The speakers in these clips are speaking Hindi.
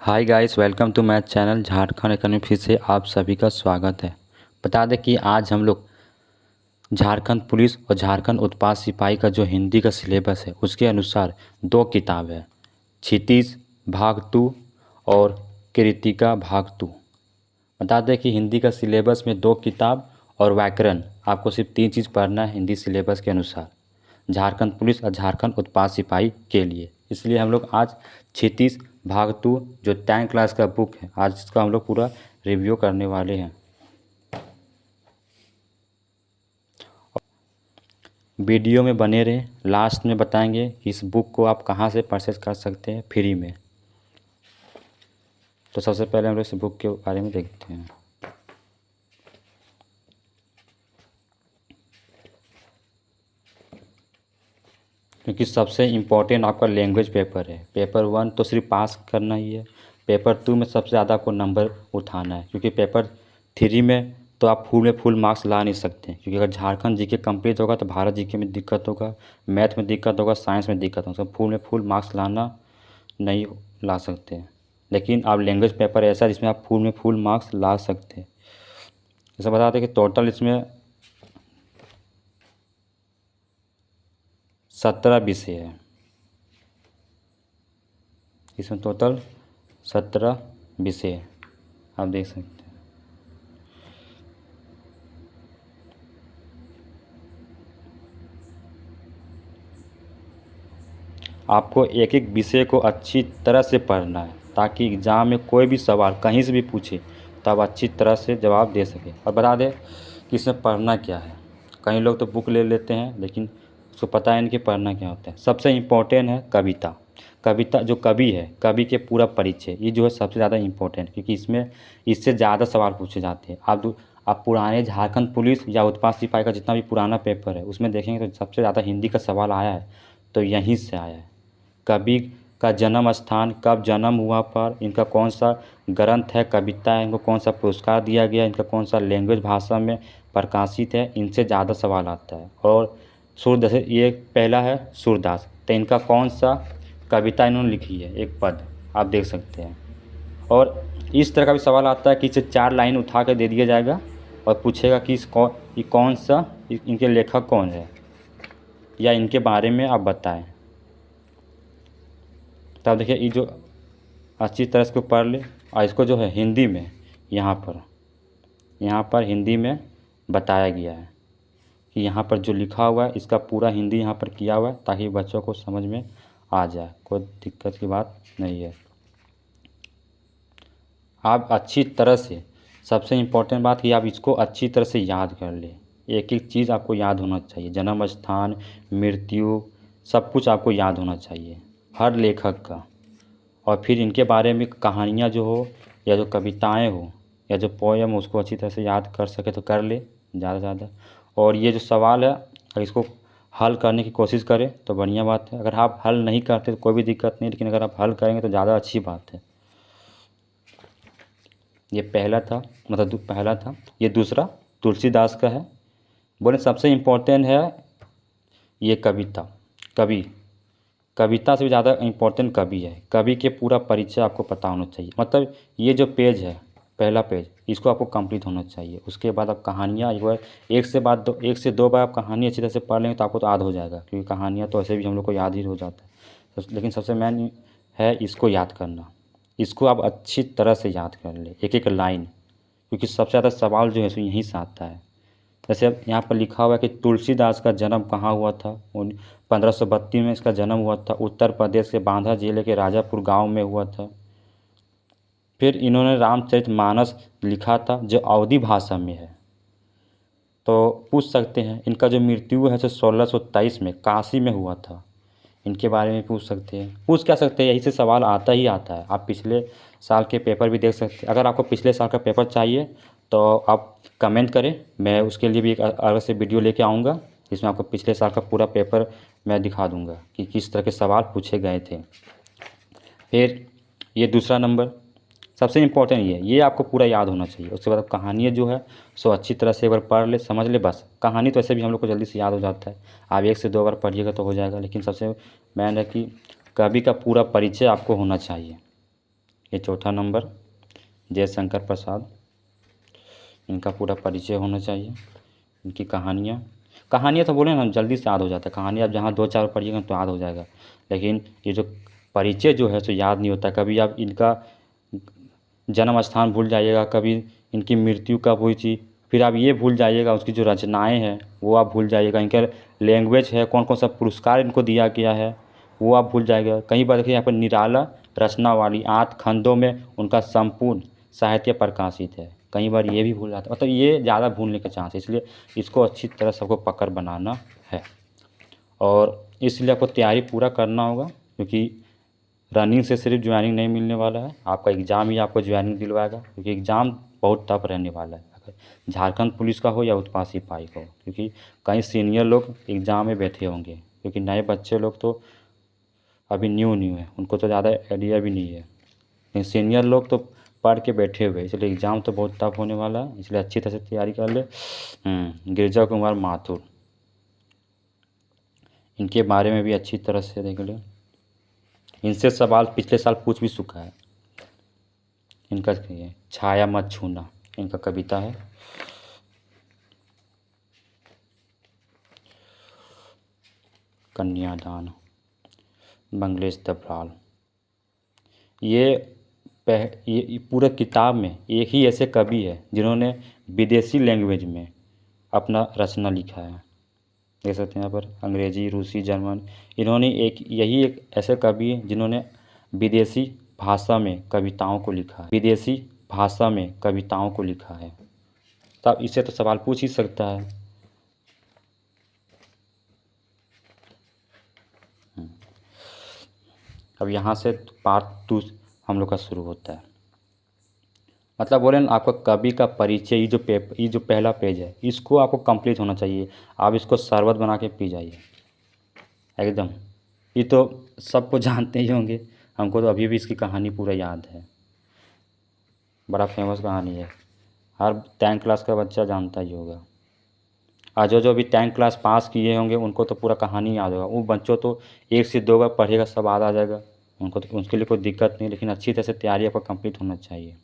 Hi guys, welcome to math channel Jharkhand academy. फिर से आप सभी का स्वागत है। बता दें कि आज हम लोग झारखंड पुलिस और झारखंड उत्पाद सिपाही का जो हिंदी का सिलेबस है उसके अनुसार दो किताब है, क्षितिज भाग 2 और कृतिका भाग 2। बता दें कि हिंदी का सिलेबस में दो किताब और व्याकरण, आपको सिर्फ 3 चीज़ पढ़ना है हिंदी सिलेबस के अनुसार झारखंड पुलिस और झारखंड उत्पाद सिपाही के लिए। इसलिए हम लोग आज क्षितिज भाग 2 जो 10 क्लास का बुक है, आज इसका हम लोग पूरा रिव्यू करने वाले हैं। वीडियो में बने रहे, लास्ट में बताएंगे कि इस बुक को आप कहाँ से परचेज कर सकते हैं फ्री में। तो सबसे पहले हम लोग इस बुक के बारे में देखते हैं। क्योंकि सबसे इम्पोर्टेंट आपका लैंग्वेज पेपर है। पेपर 1 तो सिर्फ पास करना ही है, पेपर 2 में सबसे ज़्यादा आपको नंबर उठाना है। क्योंकि पेपर 3 में तो आप फुल मार्क्स ला नहीं सकते, क्योंकि अगर झारखंड जीके कंप्लीट होगा तो भारत जीके में दिक्कत होगा, मैथ में दिक्कत होगा, साइंस में दिक्कत होगा। फुल मार्क्स लाना नहीं ला सकते। लेकिन आप लैंग्वेज पेपर ऐसा है जिसमें आप फुल मार्क्स ला सकते हैं। जैसे बता दें कि टोटल इसमें 17 विषय है। इसमें टोटल 17 विषय है, आप देख सकते हैं। आपको एक एक विषय को अच्छी तरह से पढ़ना है ताकि एग्ज़ाम में कोई भी सवाल कहीं से भी पूछे तो आप अच्छी तरह से जवाब दे सकें। और बता दें कि इसमें पढ़ना क्या है। कई लोग तो बुक ले लेते हैं लेकिन उसको पता है नहीं कि पढ़ना क्या होता है। सबसे इम्पोर्टेंट है कविता। कविता जो कवि है, कवि के पूरा परिचय, ये जो है सबसे ज़्यादा इम्पोर्टेंट, क्योंकि इससे ज़्यादा सवाल पूछे जाते हैं। आप पुराने झारखंड पुलिस या उत्पाद सिपाही का जितना भी पुराना पेपर है उसमें देखेंगे तो सबसे ज़्यादा हिंदी का सवाल आया है तो यहीं से आया है। कवि का जन्म स्थान, कब जन्म हुआ पर, इनका कौन सा ग्रंथ है, कविता है, इनको कौन सा पुरस्कार दिया गया, इनका कौन सा लैंग्वेज भाषा में प्रकाशित है, इनसे ज़्यादा सवाल आता है। और सूरदास, ये पहला है सूरदास, तो इनका कौन सा कविता इन्होंने लिखी है, एक पद आप देख सकते हैं। और इस तरह का भी सवाल आता है कि इसे 4 लाइन उठा कर दे दिया जाएगा और पूछेगा कि ये कौन सा, इनके लेखक कौन है या इनके बारे में आप बताएं। तब देखिए ये जो अच्छी तरह से पढ़ ले, और इसको जो है हिंदी में यहाँ पर हिंदी में बताया गया है कि यहाँ पर जो लिखा हुआ है इसका पूरा हिंदी यहाँ पर किया हुआ है ताकि बच्चों को समझ में आ जाए, कोई दिक्कत की बात नहीं है। आप अच्छी तरह से, सबसे इम्पोर्टेंट बात कि आप इसको अच्छी तरह से याद कर ले। एक एक चीज़ आपको याद होना चाहिए, जन्म स्थान, मृत्यु, सब कुछ आपको याद होना चाहिए हर लेखक का। और फिर इनके बारे में कहानियाँ जो हो या जो कविताएं हो या जो पोएम हो उसको अच्छी तरह से याद कर सके तो कर ले ज़्यादा से ज़्यादा। और ये जो सवाल है अगर इसको हल करने की कोशिश करें तो बढ़िया बात है। अगर आप हल नहीं करते तो कोई भी दिक्कत नहीं, लेकिन अगर आप हल करेंगे तो ज़्यादा अच्छी बात है। ये पहला था, मतलब पहला था। ये दूसरा तुलसीदास का है। बोले सबसे इम्पोर्टेंट है ये कविता। कविता से भी ज़्यादा इम्पोर्टेंट कवि है। कवि के पूरा परिचय आपको पता होना चाहिए। मतलब ये जो पेज है, पहला पेज, इसको आपको कंप्लीट होना चाहिए। उसके बाद आप कहानियाँ एक से दो बार आप कहानी अच्छी तरह से पढ़ लेंगे तो आपको तो याद हो जाएगा, क्योंकि कहानियाँ तो ऐसे भी हम लोग को याद ही हो जाता है। लेकिन सबसे मेन है इसको याद करना। इसको आप अच्छी तरह से याद कर ले, एक एक लाइन, क्योंकि सबसे ज़्यादा सवाल जो है सो यहीं से आता है। जैसे अब यहाँ पर लिखा हुआ है कि तुलसीदास का जन्म कहाँ हुआ था। 1532 में इसका जन्म हुआ था। उत्तर प्रदेश के बांधा जिले के राजापुर गांव में हुआ था। फिर इन्होंने रामचरितमानस लिखा था जो अवधी भाषा में है। तो पूछ सकते हैं इनका जो मृत्यु है सो 1623 में काशी में हुआ था। इनके बारे में पूछ सकते हैं, पूछ क्या सकते हैं, यही से सवाल आता ही आता है। आप पिछले साल के पेपर भी देख सकते हैं। अगर आपको पिछले साल का पेपर चाहिए तो आप कमेंट करें, मैं उसके लिए भी एक अलग से वीडियो लेके आऊँगा जिसमें आपको पिछले साल का पूरा पेपर मैं दिखा दूँगा कि किस तरह के सवाल पूछे गए थे। फिर ये दूसरा नंबर सबसे इम्पोर्टेंट ये आपको पूरा याद होना चाहिए। उसके बाद कहानियाँ जो है सो अच्छी तरह से एक बार पढ़ ले, समझ ले। बस कहानी तो ऐसे भी हम लोग को जल्दी से याद हो जाता है, आप 1 से 2 बार पढ़िएगा तो हो जाएगा। लेकिन सबसे मेन है कि कवि का पूरा परिचय आपको होना चाहिए। ये चौथा नंबर जयशंकर प्रसाद, इनका पूरा परिचय होना चाहिए। इनकी कहानियाँ तो बोले ना जल्दी से याद हो जाता है, कहानी आप जहाँ 2-4 पढ़िएगा तो याद हो जाएगा, लेकिन ये जो परिचय जो है सो याद नहीं होता। कभी आप इनका जन्म स्थान भूल जाइएगा, कभी इनकी मृत्यु कब हुई थी, फिर आप ये भूल जाइएगा, उसकी जो रचनाएँ हैं वो आप भूल जाइएगा, इनका लैंग्वेज है, कौन कौन सा पुरस्कार इनको दिया गया है वो आप भूल जाएगा। कई बार देखिए यहाँ पर निराला रचना वाली 8 खंडों में उनका संपूर्ण साहित्य प्रकाशित है, कई बार ये भी भूल जाता है, मतलब ये ज़्यादा भूलने का चांस है, इसलिए इसको अच्छी तरह सबको पकड़ बनाना है। और इसलिए आपको तैयारी पूरा करना होगा, क्योंकि रनिंग से सिर्फ ज्वाइनिंग नहीं मिलने वाला है, आपका एग्ज़ाम ही आपको ज्वाइनिंग दिलवाएगा, क्योंकि एग्ज़ाम बहुत टफ रहने वाला है, अगर झारखंड पुलिस का हो या उत्पाद सिपाही का हो, क्योंकि कई सीनियर लोग एग्ज़ाम में बैठे होंगे, क्योंकि नए बच्चे लोग तो अभी न्यू है, उनको तो ज़्यादा आइडिया भी नहीं है, लेकिन सीनियर लोग तो पढ़ के बैठे हुए, इसलिए एग्ज़ाम तो बहुत टफ होने वाला है, इसलिए अच्छी तरह से तैयारी कर ले। गिरिजा कुमार माथुर, इनके बारे में भी अच्छी तरह से देख ले, इनसे सवाल पिछले साल पूछ भी चुका है। इनका ये छाया मत छूना इनका कविता है। कन्यादान, मंगलेश दबराल, ये पूरे किताब में एक ही ऐसे कवि है जिन्होंने विदेशी लैंग्वेज में अपना रचना लिखा है। देख सकते हैं यहाँ पर अंग्रेजी, रूसी, जर्मन, इन्होंने यही एक ऐसे कवि है जिन्होंने विदेशी भाषा में कविताओं को लिखा है, विदेशी भाषा में कविताओं को लिखा है। तब इससे तो सवाल पूछ ही सकता है। अब यहाँ से पार्ट 2 हम लोग का शुरू होता है। मतलब बोले ना, आपका कवि का परिचय, ये जो पहला पेज है इसको आपको कंप्लीट होना चाहिए। आप इसको शरबत बना के पी जाइए एकदम। ये तो सबको जानते ही होंगे, हमको तो अभी भी इसकी कहानी पूरा याद है, बड़ा फेमस कहानी है, हर 10th क्लास का बच्चा जानता ही होगा। और जो भी 10th क्लास पास किए होंगे उनको तो पूरा कहानी याद होगा। वो बच्चों तो 1 से 2 बार पढ़ेगा सब याद आ जाएगा, उनको तो उसके लिए कोई दिक्कत नहीं, लेकिन अच्छी तरह से तैयारी आपका कंप्लीट होना चाहिए।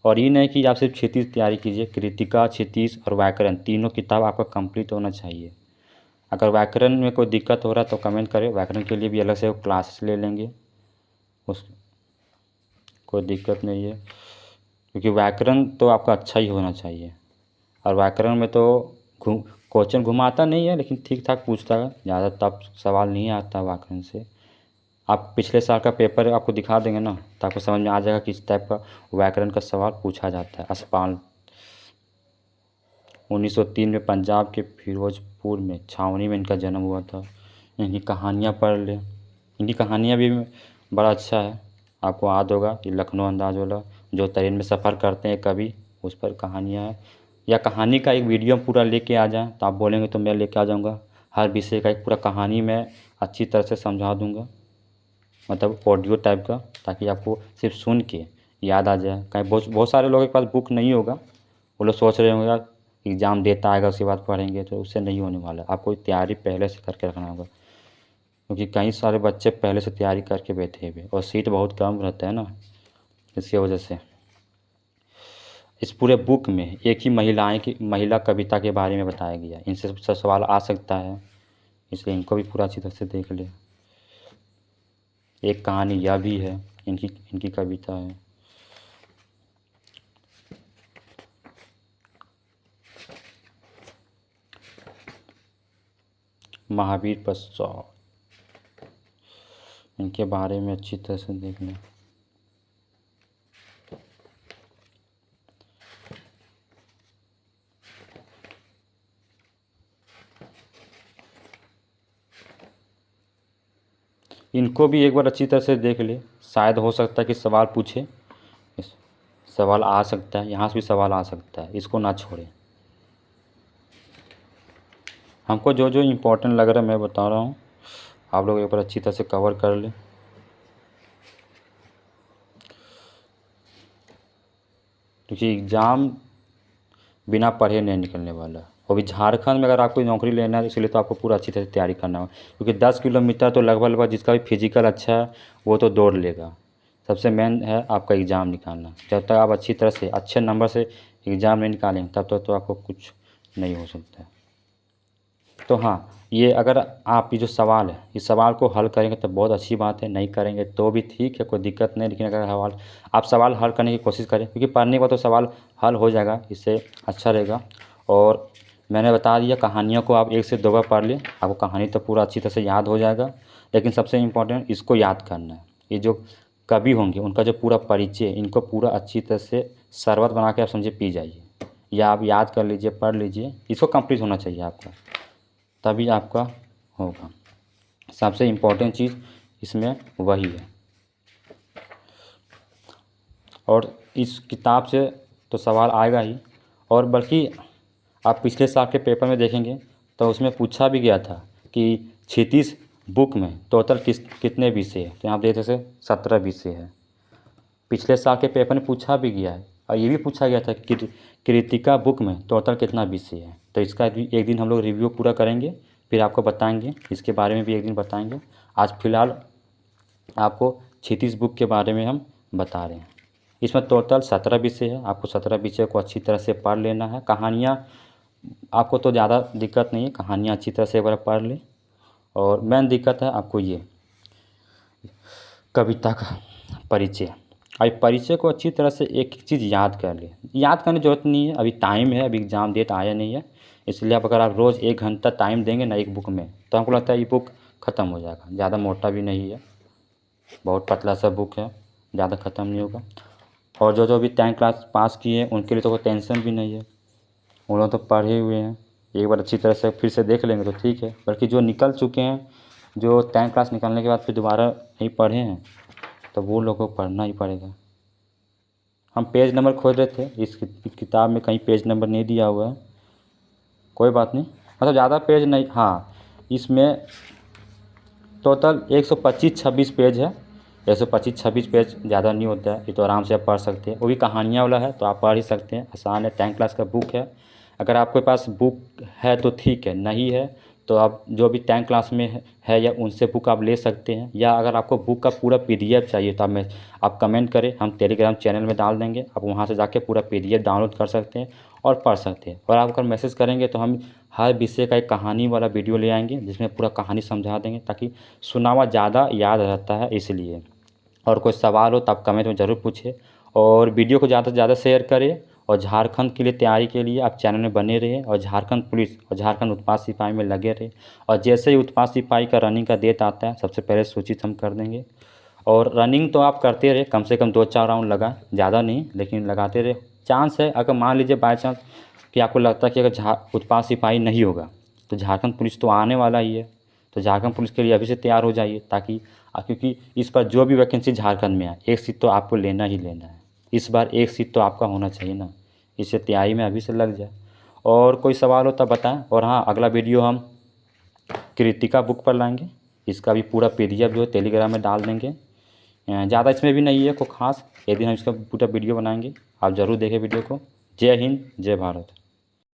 और ये नहीं कि आप सिर्फ क्षितिज तैयारी कीजिए, कृतिका, क्षितिज और व्याकरण तीनों किताब आपका कंप्लीट होना चाहिए। अगर व्याकरण में कोई दिक्कत हो रहा है तो कमेंट करें, व्याकरण के लिए भी अलग से क्लासेस ले लेंगे, उस कोई दिक्कत नहीं है, क्योंकि व्याकरण तो आपका अच्छा ही होना चाहिए। और व्याकरण में तो क्वेश्चन घुमाता नहीं है, लेकिन ठीक ठाक पूछता है, ज़्यादा टफ सवाल नहीं आता व्याकरण से। आप पिछले साल का पेपर आपको दिखा देंगे ना, तो आपको समझ में आ जाएगा किस टाइप का व्याकरण का सवाल पूछा जाता है। असपाल 1903 में पंजाब के फिरोजपुर में छावनी में इनका जन्म हुआ था। इनकी कहानियाँ पढ़ लें, इनकी कहानियाँ भी बड़ा अच्छा है, आपको याद होगा। ये लखनऊ अंदाज वाला, जो ट्रेन में सफ़र करते हैं कभी, उस पर कहानियाँ है। या कहानी का एक वीडियो पूरा लेके आ जाएं तो आप बोलेंगे तो मैं लेके आ जाऊँगा, हर विषय का एक पूरा कहानी मैं अच्छी तरह से समझा दूँगा, मतलब ऑडियो टाइप का, ताकि आपको सिर्फ सुन के याद आ जाए। कहीं बहुत सारे लोगों के पास बुक नहीं होगा, वो लोग सोच रहे होंगे यार एग्ज़ाम देता आएगा उसके बाद पढ़ेंगे, तो उससे नहीं होने वाला। आपको तैयारी पहले से करके रखना होगा, क्योंकि कई सारे बच्चे पहले से तैयारी करके बैठे हुए और सीट बहुत कम रहता है ना, इसकी वजह से। इस पूरे बुक में एक ही महिला कविता के बारे में बताया गया, इनसे सब सवाल आ सकता है, इसलिए इनको भी पूरा अच्छी तरह से देख ले। एक कहानी यह भी है, इनकी कविता है। महावीर प्रसाद, इनके बारे में अच्छी तरह से देख लें। इनको भी एक बार अच्छी तरह से देख ले, शायद हो सकता है कि सवाल पूछे, सवाल आ सकता है, यहाँ से भी सवाल आ सकता है, इसको ना छोड़ें। हमको जो जो इम्पोर्टेंट लग रहा है मैं बता रहा हूँ, आप लोग एक बार अच्छी तरह से कवर कर लें। क्योंकि एग्ज़ाम बिना पढ़े नहीं निकलने वाला, वो भी झारखंड में अगर आपको नौकरी लेना है, इसलिए तो आपको पूरा अच्छी तरह से तैयारी करना होगा। क्योंकि 10 किलोमीटर तो लगभग जिसका भी फिजिकल अच्छा है वो तो दौड़ लेगा, सबसे मेन है आपका एग्ज़ाम निकालना। जब तक आप अच्छी तरह से अच्छे नंबर से एग्ज़ाम नहीं निकालेंगे तब तक तो आपको कुछ नहीं हो सकता है। तो हाँ, ये अगर आप ये जो सवाल है, इस सवाल को हल करेंगे तो बहुत अच्छी बात है, नहीं करेंगे तो भी ठीक है, कोई दिक्कत नहीं। लेकिन अगर आप सवाल हल करने की कोशिश करें, क्योंकि पढ़ने के बाद तो सवाल हल हो जाएगा, इससे अच्छा रहेगा। और मैंने बता दिया, कहानियों को आप 1 से 2 बार पढ़ लें, आपको कहानी तो पूरा अच्छी तरह से याद हो जाएगा। लेकिन सबसे इम्पोर्टेंट इसको याद करना है। ये जो कवि होंगे उनका जो पूरा परिचय, इनको पूरा अच्छी तरह से शरबत बना के आप समझे पी जाइए, या आप याद कर लीजिए, पढ़ लीजिए। इसको कंप्लीट होना चाहिए आपका, तभी आपका होगा। सबसे इम्पोर्टेंट चीज़ इसमें वही है। और इस किताब से तो सवाल आएगा ही, और बल्कि आप पिछले साल के पेपर में देखेंगे तो उसमें पूछा भी गया था कि क्षितिज बुक में टोटल कितने विषय है। तो यहाँ आप देख सकते 17 विषय है। पिछले साल के पेपर में पूछा भी गया है, और ये भी पूछा गया था कि कृतिका बुक में टोटल कितना विषय है। तो इसका भी एक दिन हम लोग रिव्यू पूरा करेंगे, फिर आपको बताएंगे, इसके बारे में भी एक दिन बताएंगे। आज फ़िलहाल आपको क्षितिज बुक के बारे में हम बता रहे हैं। इसमें टोटल 17 विषय है, आपको 17 विषय को अच्छी तरह से पढ़ लेना है। कहानियाँ आपको तो ज़्यादा दिक्कत नहीं है, कहानियाँ अच्छी तरह से एक बार पढ़ लें। और मेन दिक्कत है आपको ये कविता का परिचय। अब परिचय को अच्छी तरह से एक एक चीज़ याद कर ले। याद करने की ज़रूरत नहीं है, अभी टाइम है, अभी एग्ज़ाम डेट आया नहीं है। इसलिए अगर आप रोज़ 1 घंटा टाइम देंगे ना एक बुक में, तो हमको लगता है ये बुक ख़त्म हो जाएगा। ज़्यादा मोटा भी नहीं है, बहुत पतला सा बुक है, ज़्यादा ख़त्म नहीं होगा। और जो भी 10th क्लास पास किए हैं उनके लिए तो कोई टेंशन भी नहीं है, उन लोग तो पढ़े हुए हैं। एक बार अच्छी तरह से फिर से देख लेंगे तो ठीक है। बल्कि जो निकल चुके हैं, जो 10th क्लास निकलने के बाद फिर दोबारा नहीं पढ़े हैं, तो वो लोगों को पढ़ना ही पड़ेगा। हम पेज नंबर खोज रहे थे, इस किताब में कहीं पेज नंबर नहीं दिया हुआ है, कोई बात नहीं, मतलब ज़्यादा पेज नहीं। हाँ, इसमें टोटल 125-26 पेज है। 125-26 पेज ज़्यादा नहीं होता है, ये तो आराम से आप पढ़ सकते हैं। वो भी कहानियाँ वाला है तो आप पढ़ ही सकते हैं, आसान है। 10th क्लास का बुक है। अगर आपके पास बुक है तो ठीक है, नहीं है तो आप जो भी 10th क्लास में है या उनसे बुक आप ले सकते हैं। या अगर आपको बुक का पूरा PDF चाहिए तो आप कमेंट करें, हम टेलीग्राम चैनल में डाल देंगे, आप वहाँ से जाके पूरा PDF डाउनलोड कर सकते हैं और पढ़ सकते हैं। और आप अगर मैसेज करेंगे तो हम हर विषय का एक कहानी वाला वीडियो ले आएंगे, जिसमें पूरा कहानी समझा देंगे, ताकि सुना हुआ ज़्यादा याद रहता है इसलिए। और कोई सवाल हो तो आप कमेंट में ज़रूर पूछें, और वीडियो को ज़्यादा से ज़्यादा शेयर करें। और झारखंड के लिए तैयारी के लिए आप चैनल में बने रहें, और झारखंड पुलिस और झारखंड उत्पाद सिपाही में लगे रहें। और जैसे ही उत्पाद सिपाही का रनिंग का डेट आता है, सबसे पहले सूचित हम कर देंगे। और रनिंग तो आप करते रहे, कम से कम 2-4 राउंड लगा, ज़्यादा नहीं लेकिन लगाते रहे। चांस है, अगर मान लीजिए बाई चांस कि आपको लगता है कि अगर उत्पाद सिपाही नहीं होगा तो झारखंड पुलिस तो आने वाला ही है, तो झारखंड पुलिस के लिए अभी से तैयार हो जाइए। ताकि क्योंकि इस पर जो भी वैकेंसी झारखंड में आए, 1 सीट तो आपको लेना ही लेना है। इस बार 1 सीट तो आपका होना चाहिए ना, इससे तैयारी में अभी से लग जाए। और कोई सवाल हो तब बताएं। और हाँ, अगला वीडियो हम कृतिका बुक पर लाएंगे, इसका भी पूरा PDF जो है टेलीग्राम में डाल देंगे। ज़्यादा इसमें भी नहीं है कोई ख़ास, एक दिन हम इसका पूरा वीडियो बनाएंगे, आप ज़रूर देखें वीडियो को। जय हिंद, जय भारत।